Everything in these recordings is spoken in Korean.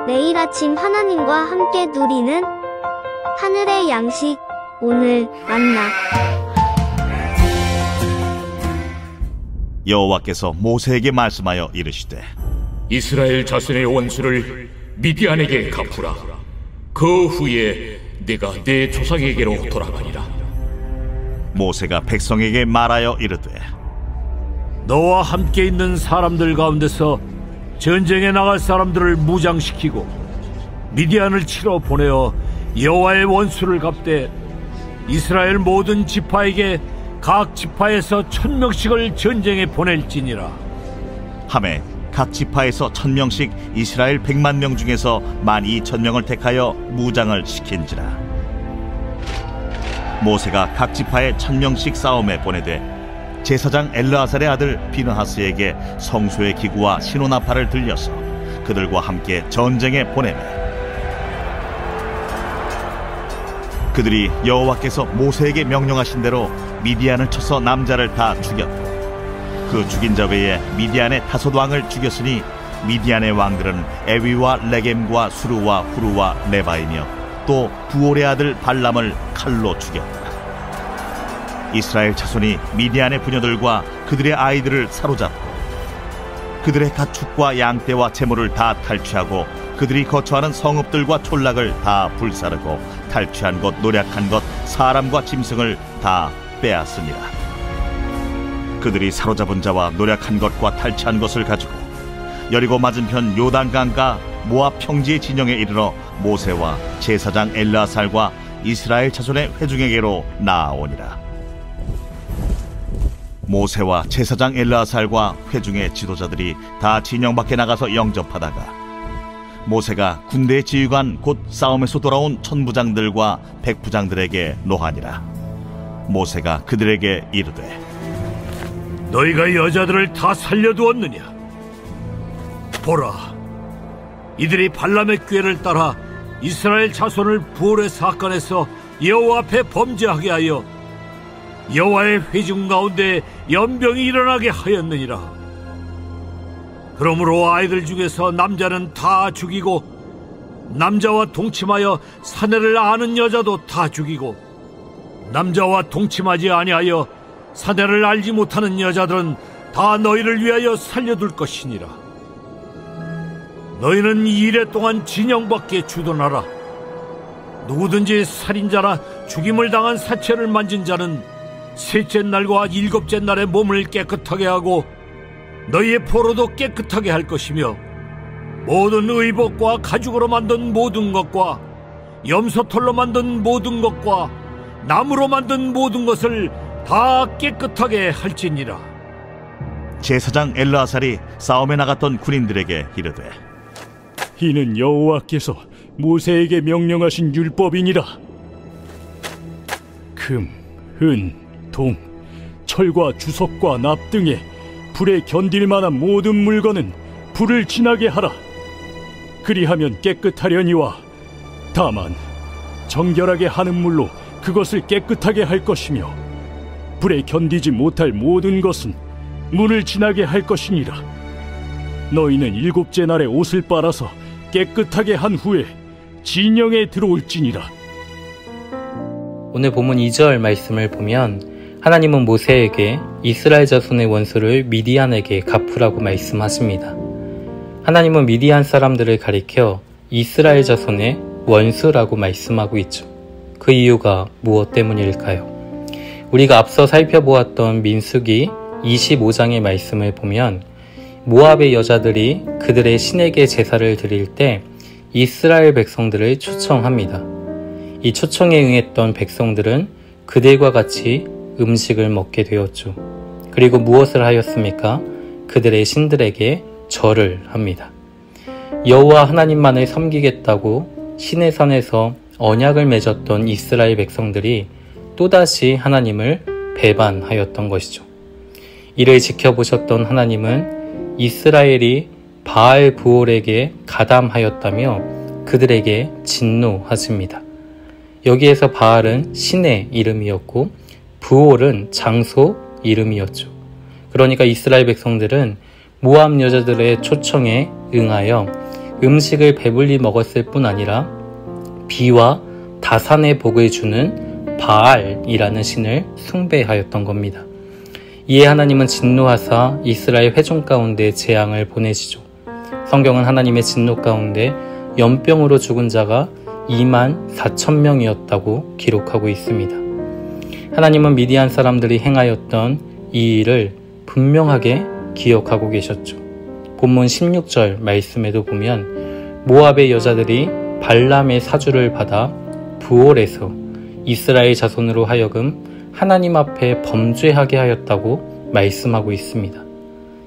매일 아침 하나님과 함께 누리는 하늘의 양식, 오늘 만나. 여호와께서 모세에게 말씀하여 이르시되 이스라엘 자손의 원수를 미디안에게 갚으라. 그 후에 내가 내 조상에게로 돌아가리라. 모세가 백성에게 말하여 이르되 너와 함께 있는 사람들 가운데서 전쟁에 나갈 사람들을 무장시키고 미디안을 치러 보내어 여호와의 원수를 갚되 이스라엘 모든 지파에게 각 지파에서 1000명씩을 전쟁에 보낼지니라. 하매 각 지파에서 1000명씩 이스라엘 100만 명 중에서 12000명을 택하여 무장을 시킨지라. 모세가 각 지파에 1000명씩 싸움에 보내되 제사장 엘르아살의 아들 비느하스에게 성소의 기구와 신호나팔을 들려서 그들과 함께 전쟁에 보내매 그들이 여호와께서 모세에게 명령하신 대로 미디안을 쳐서 남자를 다 죽였고 그 죽인 자 외에 미디안의 5왕을 죽였으니 미디안의 왕들은 에위와 레겜과 수르와 후르와 네바이며 또 부올의 아들 발람을 칼로 죽였다. 이스라엘 자손이 미디안의 부녀들과 그들의 아이들을 사로잡고 그들의 가축과 양떼와 재물을 다 탈취하고 그들이 거처하는 성읍들과 촌락을 다 불사르고 탈취한 것, 노략한 것, 사람과 짐승을 다 빼앗으니라. 그들이 사로잡은 자와 노략한 것과 탈취한 것을 가지고 여리고 맞은편 요단강가 모압 평지의 진영에 이르러 모세와 제사장 엘르아살과 이스라엘 자손의 회중에게로 나아오니라. 모세와 제사장 엘르아살과 회중의 지도자들이 다 진영 밖에 나가서 영접하다가 모세가 군대의 지휘관 곧 싸움에서 돌아온 천부장들과 백부장들에게 노하니라. 모세가 그들에게 이르되 너희가 여자들을 다 살려두었느냐? 보라, 이들이 발람의 꾀를 따라 이스라엘 자손을 부올의 사건에서 여호와 앞에 범죄하게 하여 여호와의 회중 가운데 연병이 일어나게 하였느니라. 그러므로 아이들 중에서 남자는 다 죽이고 남자와 동침하여 사내를 아는 여자도 다 죽이고 남자와 동침하지 아니하여 사내를 알지 못하는 여자들은 다 너희를 위하여 살려둘 것이니라. 너희는 2일 동안 진영 밖에 주둔하라. 누구든지 살인자나 죽임을 당한 사체를 만진 자는 셋째 날과 7째 날에 몸을 깨끗하게 하고 너희의 포로도 깨끗하게 할 것이며 모든 의복과 가죽으로 만든 모든 것과 염소털로 만든 모든 것과 나무로 만든 모든 것을 다 깨끗하게 할지니라. 제사장 엘르아살이 싸움에 나갔던 군인들에게 이르되 이는 여호와께서 모세에게 명령하신 율법이니라. 금, 은, 동, 철과 주석과 납 등에 불에 견딜 만한 모든 물건은 불을 지나게 하라. 그리하면 깨끗하려니와 다만 정결하게 하는 물로 그것을 깨끗하게 할 것이며 불에 견디지 못할 모든 것은 물을 지나게 할 것이니라. 너희는 7째 날에 옷을 빨아서 깨끗하게 한 후에 진영에 들어올지니라. 오늘 본문 2절 말씀을 보면 하나님은 모세에게 이스라엘 자손의 원수를 미디안에게 갚으라고 말씀하십니다. 하나님은 미디안 사람들을 가리켜 이스라엘 자손의 원수라고 말씀하고 있죠. 그 이유가 무엇 때문일까요? 우리가 앞서 살펴보았던 민수기 25장의 말씀을 보면 모압의 여자들이 그들의 신에게 제사를 드릴 때 이스라엘 백성들을 초청합니다. 이 초청에 응했던 백성들은 그들과 같이 음식을 먹게 되었죠. 그리고 무엇을 하였습니까? 그들의 신들에게 절을 합니다. 여호와 하나님만을 섬기겠다고 시내 산에서 언약을 맺었던 이스라엘 백성들이 또다시 하나님을 배반하였던 것이죠. 이를 지켜보셨던 하나님은 이스라엘이 바알 부올에게 가담하였다며 그들에게 진노하십니다. 여기에서 바알은 신의 이름이었고 부올은 장소 이름이었죠. 그러니까 이스라엘 백성들은 모압 여자들의 초청에 응하여 음식을 배불리 먹었을 뿐 아니라 비와 다산의 복을 주는 바알이라는 신을 숭배하였던 겁니다. 이에 하나님은 진노하사 이스라엘 회중 가운데 재앙을 보내시죠. 성경은 하나님의 진노 가운데 연병으로 죽은 자가 24,000명이었다고 기록하고 있습니다. 하나님은 미디안 사람들이 행하였던 이 일을 분명하게 기억하고 계셨죠. 본문 16절 말씀에도 보면 모압의 여자들이 발람의 사주를 받아 부올에서 이스라엘 자손으로 하여금 하나님 앞에 범죄하게 하였다고 말씀하고 있습니다.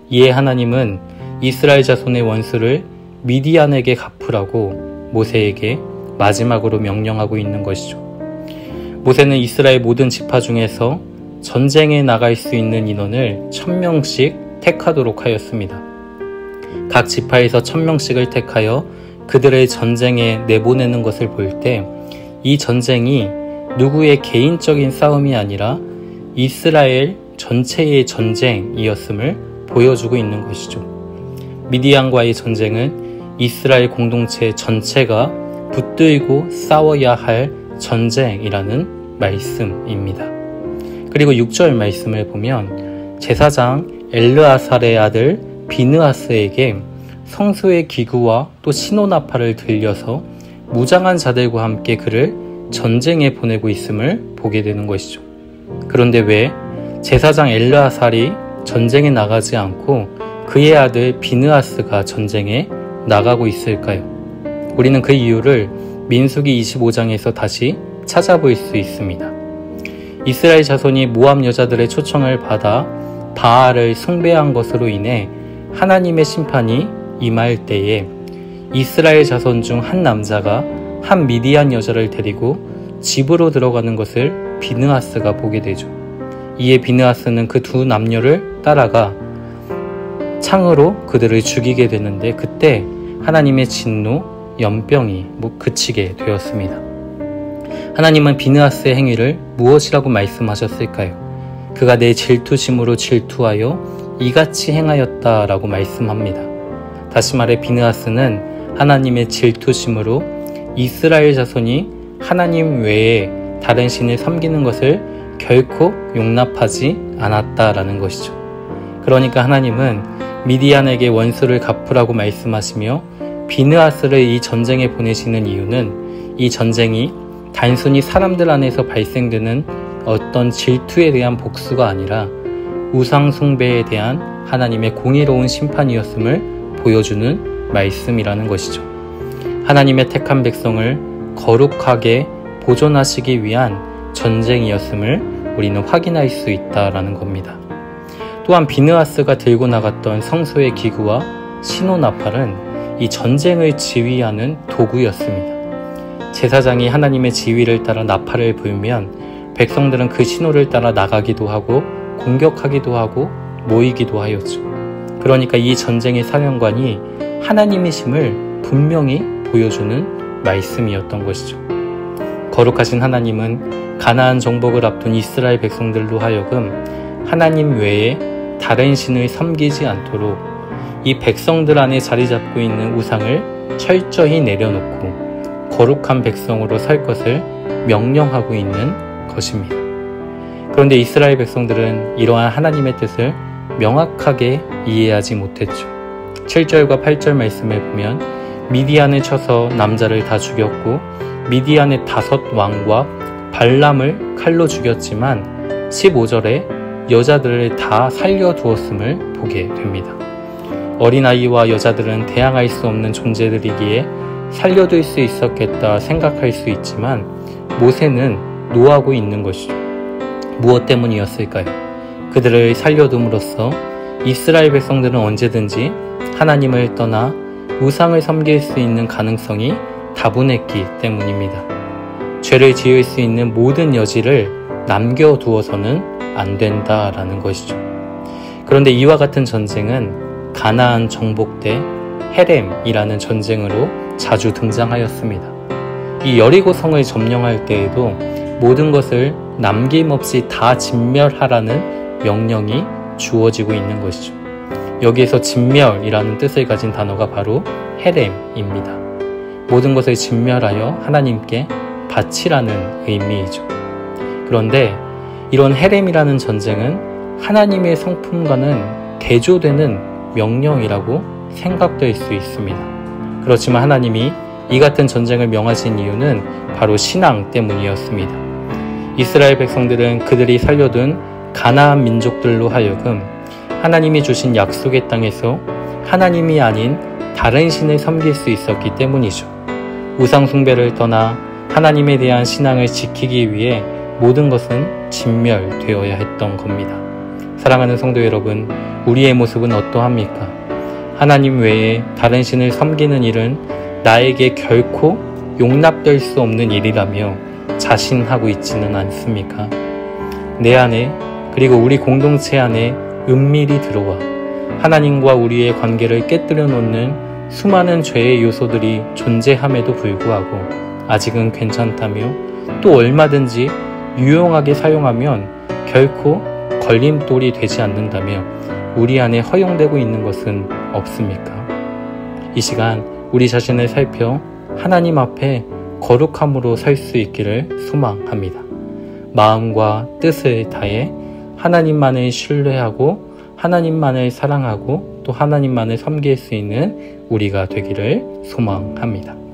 이에 하나님은 이스라엘 자손의 원수를 미디안에게 갚으라고 모세에게 마지막으로 명령하고 있는 것이죠. 모세는 이스라엘 모든 지파 중에서 전쟁에 나갈 수 있는 인원을 1000명씩 택하도록 하였습니다. 각 지파에서 1000명씩을 택하여 그들의 전쟁에 내보내는 것을 볼 때 이 전쟁이 누구의 개인적인 싸움이 아니라 이스라엘 전체의 전쟁이었음을 보여주고 있는 것이죠. 미디안과의 전쟁은 이스라엘 공동체 전체가 붙들고 싸워야 할 전쟁이라는 말씀입니다. 그리고 6절 말씀을 보면 제사장 엘르아살의 아들 비느하스에게 성소의 기구와 또 신호나팔을 들려서 무장한 자들과 함께 그를 전쟁에 보내고 있음을 보게 되는 것이죠. 그런데 왜 제사장 엘르아살이 전쟁에 나가지 않고 그의 아들 비느하스가 전쟁에 나가고 있을까요? 우리는 그 이유를 민수기 25장에서 다시 찾아볼 수 있습니다. 이스라엘 자손이 모압 여자들의 초청을 받아 바알을 숭배한 것으로 인해 하나님의 심판이 임할 때에 이스라엘 자손 중 한 남자가 한 미디안 여자를 데리고 집으로 들어가는 것을 비느하스가 보게 되죠. 이에 비느하스는 그 두 남녀를 따라가 창으로 그들을 죽이게 되는데 그때 하나님의 진노, 연병이 그치게 되었습니다. 하나님은 비느하스의 행위를 무엇이라고 말씀하셨을까요? 그가 내 질투심으로 질투하여 이같이 행하였다라고 말씀합니다. 다시 말해 비느하스는 하나님의 질투심으로 이스라엘 자손이 하나님 외에 다른 신을 섬기는 것을 결코 용납하지 않았다라는 것이죠. 그러니까 하나님은 미디안에게 원수를 갚으라고 말씀하시며 비느하스를 이 전쟁에 보내시는 이유는 이 전쟁이 단순히 사람들 안에서 발생되는 어떤 질투에 대한 복수가 아니라 우상 숭배에 대한 하나님의 공의로운 심판이었음을 보여주는 말씀이라는 것이죠. 하나님의 택한 백성을 거룩하게 보존하시기 위한 전쟁이었음을 우리는 확인할 수 있다라는 겁니다. 또한 비느하스가 들고 나갔던 성소의 기구와 신호나팔은 이 전쟁을 지휘하는 도구였습니다. 제사장이 하나님의 지휘를 따라 나팔을 불면 백성들은 그 신호를 따라 나가기도 하고 공격하기도 하고 모이기도 하였죠. 그러니까 이 전쟁의 사령관이 하나님이심을 분명히 보여주는 말씀이었던 것이죠. 거룩하신 하나님은 가나안 정복을 앞둔 이스라엘 백성들로 하여금 하나님 외에 다른 신을 섬기지 않도록 이 백성들 안에 자리 잡고 있는 우상을 철저히 내려놓고 거룩한 백성으로 살 것을 명령하고 있는 것입니다. 그런데 이스라엘 백성들은 이러한 하나님의 뜻을 명확하게 이해하지 못했죠. 7절과 8절 말씀을 보면 미디안을 쳐서 남자를 다 죽였고 미디안의 5 왕과 발람을 칼로 죽였지만 15절에 여자들을 다 살려두었음을 보게 됩니다. 어린아이와 여자들은 대항할 수 없는 존재들이기에 살려둘 수 있었겠다 생각할 수 있지만 모세는 노하고 있는 것이죠. 무엇 때문이었을까요? 그들을 살려둠으로써 이스라엘 백성들은 언제든지 하나님을 떠나 우상을 섬길 수 있는 가능성이 다분했기 때문입니다. 죄를 지을 수 있는 모든 여지를 남겨두어서는 안 된다라는 것이죠. 그런데 이와 같은 전쟁은 가나안 정복 때 헤렘이라는 전쟁으로 자주 등장하였습니다. 이 여리고 성을 점령할 때에도 모든 것을 남김없이 다 진멸하라는 명령이 주어지고 있는 것이죠. 여기에서 진멸이라는 뜻을 가진 단어가 바로 헤렘입니다. 모든 것을 진멸하여 하나님께 바치라는 의미이죠. 그런데 이런 헤렘이라는 전쟁은 하나님의 성품과는 대조되는 명령이라고 생각될 수 있습니다. 그렇지만 하나님이 이 같은 전쟁을 명하신 이유는 바로 신앙 때문이었습니다. 이스라엘 백성들은 그들이 살려둔 가나안 민족들로 하여금 하나님이 주신 약속의 땅에서 하나님이 아닌 다른 신을 섬길 수 있었기 때문이죠. 우상 숭배를 떠나 하나님에 대한 신앙을 지키기 위해 모든 것은 진멸되어야 했던 겁니다. 사랑하는 성도 여러분, 우리의 모습은 어떠합니까? 하나님 외에 다른 신을 섬기는 일은 나에게 결코 용납될 수 없는 일이라며 자신하고 있지는 않습니까? 내 안에 그리고 우리 공동체 안에 은밀히 들어와 하나님과 우리의 관계를 깨뜨려 놓는 수많은 죄의 요소들이 존재함에도 불구하고 아직은 괜찮다며 또 얼마든지 유용하게 사용하면 결코 걸림돌이 되지 않는다며 우리 안에 허용되고 있는 것은 없습니까? 이 시간 우리 자신을 살펴 하나님 앞에 거룩함으로 설 수 있기를 소망합니다. 마음과 뜻을 다해 하나님만을 신뢰하고 하나님만을 사랑하고 또 하나님만을 섬길 수 있는 우리가 되기를 소망합니다.